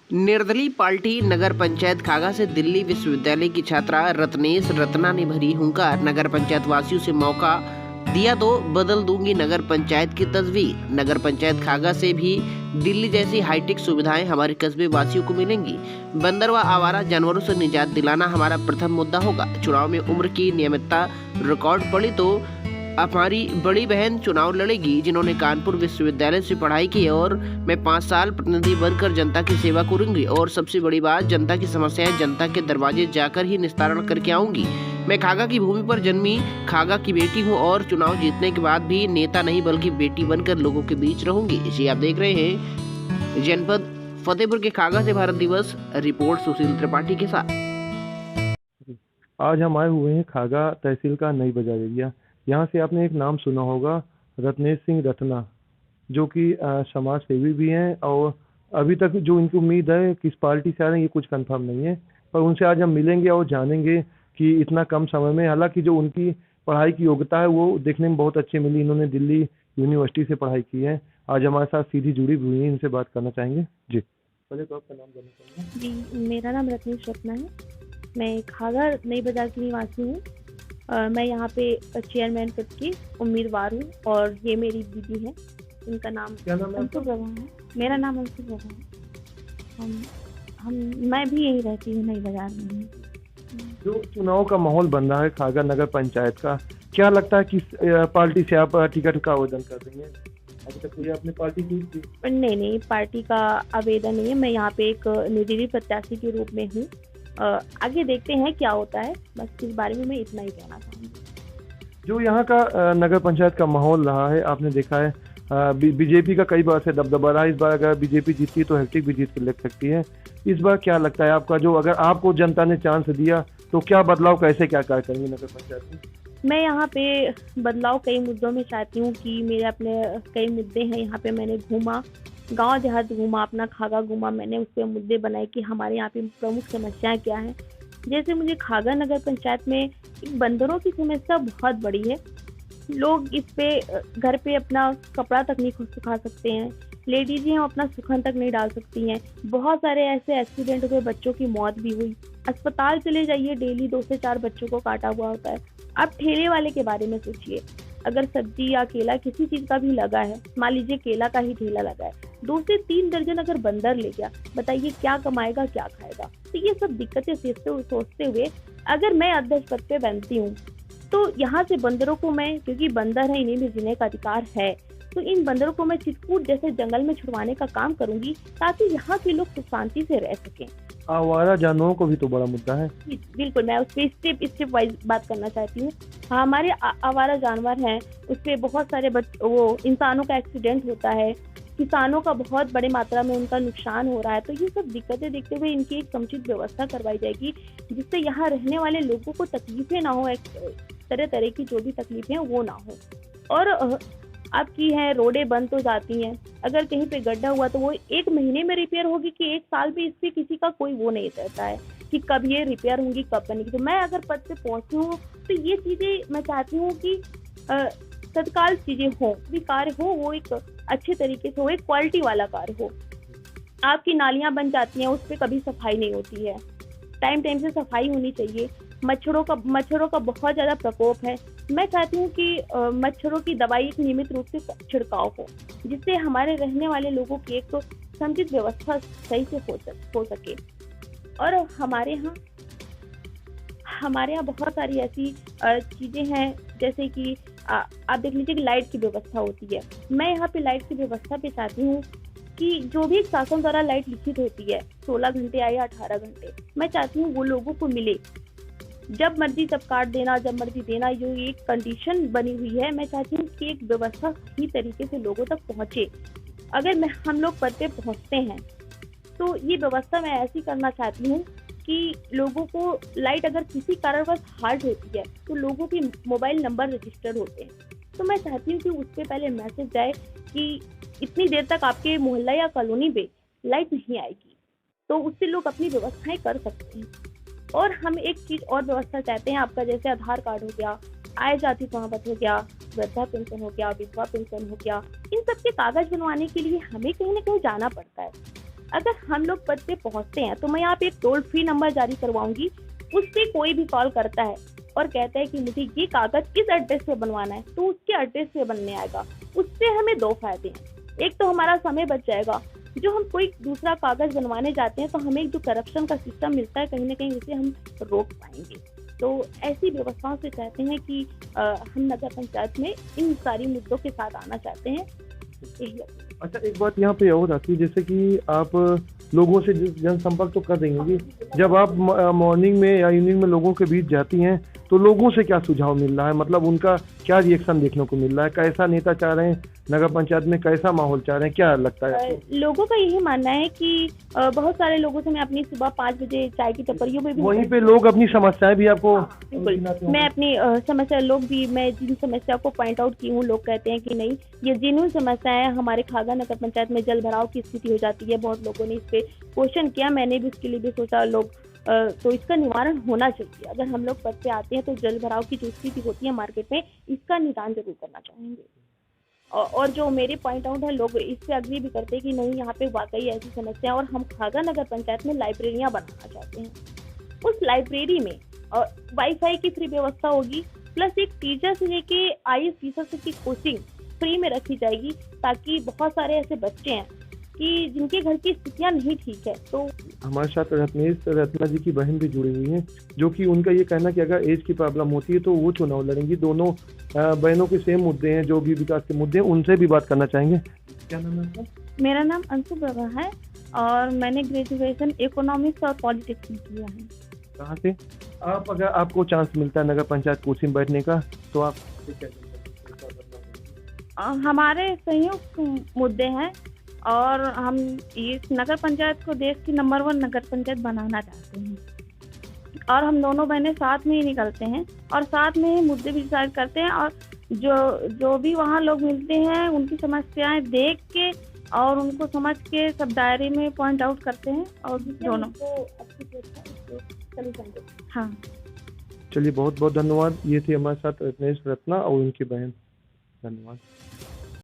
निर्दलीय पार्टी नगर पंचायत खागा से दिल्ली विश्वविद्यालय की छात्रा रत्नेश रत्ना ने भरी हुंकार। नगर पंचायत वासियों से मौका दिया तो बदल दूंगी नगर पंचायत की तस्वीर। नगर पंचायत खागा से भी दिल्ली जैसी हाईटेक सुविधाएं हमारे कस्बे वासियों को मिलेंगी। बंदर व आवारा जानवरों से निजात दिलाना हमारा प्रथम मुद्दा होगा। चुनाव में उम्र की नियमितता रिकॉर्ड पड़ी तो हमारी बड़ी बहन चुनाव लड़ेगी, जिन्होंने कानपुर विश्वविद्यालय से पढ़ाई की, और मैं 5 साल प्रतिनिधि बनकर जनता की सेवा करूंगी। और सबसे बड़ी बात, जनता की समस्याएं जनता के दरवाजे जाकर ही निस्तारण करके आऊंगी। मैं खागा की भूमि पर जन्मी खागा की बेटी हूं और चुनाव जीतने के बाद भी नेता नहीं बल्कि बेटी बनकर लोगों के बीच रहूंगी। जी, आप देख रहे हैं जनपद फतेहपुर के खागा से भारत दिवस रिपोर्ट सुशील त्रिपाठी के साथ। आज हम आए हुए हैं खागा तहसील का नई बाजार एरिया। यहाँ से आपने एक नाम सुना होगा, रत्नेश सिंह रत्ना, जो कि समाज सेवी भी हैं। और अभी तक जो इनकी उम्मीद है किस पार्टी से आ रहे हैं ये कुछ कंफर्म नहीं है, पर उनसे आज हम मिलेंगे और जानेंगे कि इतना कम समय में, हालांकि जो उनकी पढ़ाई की योग्यता है वो देखने में बहुत अच्छी मिली। इन्होंने दिल्ली यूनिवर्सिटी से पढ़ाई की है। आज हमारे साथ सीधी जुड़ी हुई है, इनसे बात करना चाहेंगे। जी, पहले तो आपका नाम जानना चाहेंगे। जी, मेरा नाम रत्नेश रत्ना है। मैं खागा नई बाजार की निवासी हूँ। मैं यहाँ पे चेयरमैन पद की उम्मीदवार हूँ और ये मेरी दीदी है। इनका नाम क्या नाम है अंशु आपका? प्रभा है। मेरा नाम अंशु प्रभा है। हम मैं भी यहीं रहती हूँ, नई बाजार में ही। जो चुनाव का माहौल बन रहा है खागा नगर पंचायत का, क्या लगता है किस पार्टी से आप टिकट का आवेदन कर रही हैं? अभी तक कोई आपने पार्टी चूज की? नहीं, पार्टी का आवेदन नहीं है। मैं यहाँ पे एक निर्दलीय प्रत्याशी के रूप में हूँ। आगे देखते हैं क्या होता है। बस इस बारे में मैं इतना ही कहना चाहूँगी। जो यहाँ का नगर पंचायत का माहौल रहा है, आपने देखा है बीजेपी का कई बार से दबदबा रहा है। इस बार अगर बीजेपी जीतती है तो हैट्रिक भी जीत के लग सकती है। इस बार क्या लगता है आपका, जो अगर आपको जनता ने चांस दिया तो क्या बदलाव, कैसे क्या कार्य करेंगे नगर पंचायत में? मैं यहाँ पे बदलाव कई मुद्दों में चाहती हूँ कि मेरे अपने कई मुद्दे हैं। यहाँ पे मैंने घूमा, गांव देहात घूमा, अपना खागा घूमा। मैंने उस पर मुद्दे बनाए कि हमारे यहाँ पे प्रमुख समस्याएं क्या हैं। जैसे मुझे खागा नगर पंचायत में बंदरों की समस्या बहुत बड़ी है। लोग इस पे घर पे अपना कपड़ा तक नहीं सुखा सकते हैं। लेडीज हैं, अपना सुखन तक नहीं डाल सकती हैं। बहुत सारे ऐसे एक्सीडेंट हुए, बच्चों की मौत भी हुई। अस्पताल चले जाइए, डेली 2 से 4 बच्चों को काटा हुआ होता है। आप ठेले वाले के बारे में सोचिए, अगर सब्जी या केला किसी चीज का भी लगा है, मान लीजिए केला का ही ठेला लगा है, 2 से 3 दर्जन अगर बंदर ले गया, बताइए क्या कमाएगा, क्या खाएगा। तो ये सब दिक्कतें सोचते हुए अगर मैं अध्यक्ष पद पे बनती हूँ तो यहाँ से बंदरों को मैं, क्योंकि बंदर है, इन्हें भी जीने का अधिकार है, तो इन बंदरों को मैं चित्रकूट जैसे जंगल में छुड़वाने का काम करूंगी ताकि यहाँ के लोग सुख शांति से रह सकें। आवारा जानवरों को भी तो बड़ा मुद्दा है। बिल्कुल, मैं उस पर स्टेप वाइज बात करना चाहती हूँ। हाँ, हमारे आवारा जानवर हैं, उस पर बहुत सारे वो इंसानों का एक्सीडेंट होता है, किसानों का बहुत बड़ी मात्रा में उनका नुकसान हो रहा है। तो ये सब दिक्कतें देखते हुए इनकी एक समुचित व्यवस्था करवाई जाएगी, जिससे यहाँ रहने वाले लोगों को तकलीफें ना हो, तरह तरह की जो भी तकलीफें हैं वो ना हो। और आपकी है रोडें बंद तो जाती हैं, अगर कहीं पे गड्ढा हुआ तो वो 1 महीने में रिपेयर होगी कि 1 साल में, इस पे किसी का कोई वो नहीं रहता है कि कब ये रिपेयर होंगी, कब बनेगी। तो मैं अगर पद पे पहुंची हूँ तो ये चीजें मैं चाहती हूँ कि तत्काल चीजें हो, भी कार्य हो वो एक अच्छे तरीके से हो, एक क्वालिटी वाला कार्य हो। आपकी नालियां बन जाती हैं, उस पर कभी सफाई नहीं होती है। टाइम से सफाई होनी चाहिए। मच्छरों का बहुत ज्यादा प्रकोप है। मैं चाहती हूँ कि मच्छरों की दवाई नियमित रूप से छिड़काव हो, जिससे हमारे रहने वाले लोगों की एक तो समुचित व्यवस्था सही से हो सके। और हमारे यहाँ बहुत सारी ऐसी चीजें हैं, जैसे कि आप देख लीजिए कि लाइट की व्यवस्था होती है। मैं यहाँ पे लाइट की व्यवस्था पे चाहती हूँ कि जो भी शासन द्वारा लाइट लिखित होती है, 16 घंटे या 18 घंटे, मैं चाहती हूँ वो लोगों को मिले। जब मर्जी तब काट देना, जब मर्जी देना, जो एक कंडीशन बनी हुई है, मैं चाहती हूँ कि एक व्यवस्था सही तरीके से लोगों तक पहुँचे। अगर हम लोग पद पे पहुँचते हैं तो ये व्यवस्था मैं ऐसी करना चाहती हूँ कि लोगों को लाइट अगर किसी कारणवश हार्ट होती है तो लोगों के मोबाइल नंबर रजिस्टर्ड होते हैं। तो मैं चाहती हूँ कि उस पर पहले मैसेज जाए कि इतनी देर तक आपके मोहल्ला या कॉलोनी पे लाइट नहीं आएगी, तो उससे लोग अपनी व्यवस्थाएं कर सकते हैं। और हम एक चीज और व्यवस्था चाहते हैं, आपका जैसे आधार कार्ड हो गया, आय जाति प्रमाण पत्र हो गया, वृद्धा पेंशन हो गया, विधवा पेंशन हो गया, इन सब के कागज बनवाने के लिए हमें कहीं ना कहीं जाना पड़ता है। अगर हम लोग पद पे पहुंचते हैं तो मैं यहाँ पे एक टोल फ्री नंबर जारी करवाऊंगी। उस पे कोई भी कॉल करता है और कहता है कि मुझे ये कागज किस एड्रेस पे बनवाना है, तो उसके एड्रेस पे बनने आएगा। उससे हमें दो फायदे हैं। एक तो हमारा समय बच जाएगा, जो हम कोई दूसरा कागज बनवाने जाते हैं तो हमें जो करप्शन का सिस्टम मिलता है कहीं ना कहीं उसे हम रोक पाएंगे। तो ऐसी व्यवस्थाओं से चाहते हैं कि हम नगर पंचायत में इन सारी मुद्दों के साथ आना चाहते हैं। यही है। अच्छा, एक बात यहाँ पे और आती है, जैसे कि आप लोगों से जनसंपर्क तो कर रही होंगी, जब आप मॉर्निंग में या इवनिंग में लोगों के बीच जाती हैं तो लोगों से क्या सुझाव मिल रहा है, मतलब उनका क्या रिएक्शन देखने को मिल रहा है, कैसा नेता चाह रहे हैं नगर पंचायत में, कैसा माहौल चाह रहे हैं, क्या लगता है आपको? लोगों का यही मानना है कि बहुत सारे लोगों से मैं अपनी सुबह 5 बजे चाय की टपरियों में भी वहीं पे लोग अपनी समस्याएं भी आपको बिल्कुल, मैं अपनी समस्या मैं जिन समस्या को पॉइंट आउट की हूँ, लोग कहते हैं कि नहीं ये जेन्युइन समस्या है। हमारे खागा नगर पंचायत में जल भराव की स्थिति हो जाती है, बहुत लोगों ने इस पे क्वेश्चन किया, मैंने भी उसके लिए भी सोचा लोग तो इसका निवारण होना चाहिए। अगर हम लोग पद पे आते हैं तो जल भराव की जो स्थिति होती है मार्केट में, इसका निदान जरूर करना चाहेंगे। और जो मेरे पॉइंट आउट है, लोग इससे अग्री भी करते हैं कि नहीं यहाँ पे वाकई ऐसी समस्या है और हम खागा नगर पंचायत में लाइब्रेरियाँ बनाना चाहते हैं। उस लाइब्रेरी में वाईफाई की फ्री व्यवस्था होगी, प्लस एक टीचर से लेके IAS टीचर की कोचिंग फ्री में रखी जाएगी, ताकि बहुत सारे ऐसे बच्चे हैं कि जिनके घर की स्थितियां नहीं ठीक है। तो हमारे साथ रत्ना जी की बहन भी जुड़ी हुई हैं, जो कि उनका ये कहना कि अगर एज की प्रॉब्लम होती है तो वो चुनाव लड़ेंगी। दोनों बहनों के सेम मुद्दे हैं, जो भी विकास के मुद्दे हैं, उनसे भी बात करना चाहेंगे। क्या नाम है आपका? मेरा नाम अंशु प्रभा है और मैंने ग्रेजुएशन इकोनॉमिक्स और पॉलिटिक्स में किया है। कहाँ से? अगर आपको चांस मिलता है नगर पंचायत कोचिंग बैठने का तो आप हमारे संयुक्त मुद्दे हैं और हम इस नगर पंचायत को देश की नंबर 1 नगर पंचायत बनाना चाहते हैं और हम दोनों बहनें साथ में ही निकलते हैं और साथ में ही मुद्दे भी डिसाइड करते हैं और जो भी वहाँ लोग मिलते हैं उनकी समस्याएं देख के और उनको समझ के सब दायरे में पॉइंट आउट करते हैं और दोनों हाँ। चलिए, बहुत बहुत धन्यवाद। ये थी हमारे साथ रत्नेश रत्ना और उनकी बहन। धन्यवाद।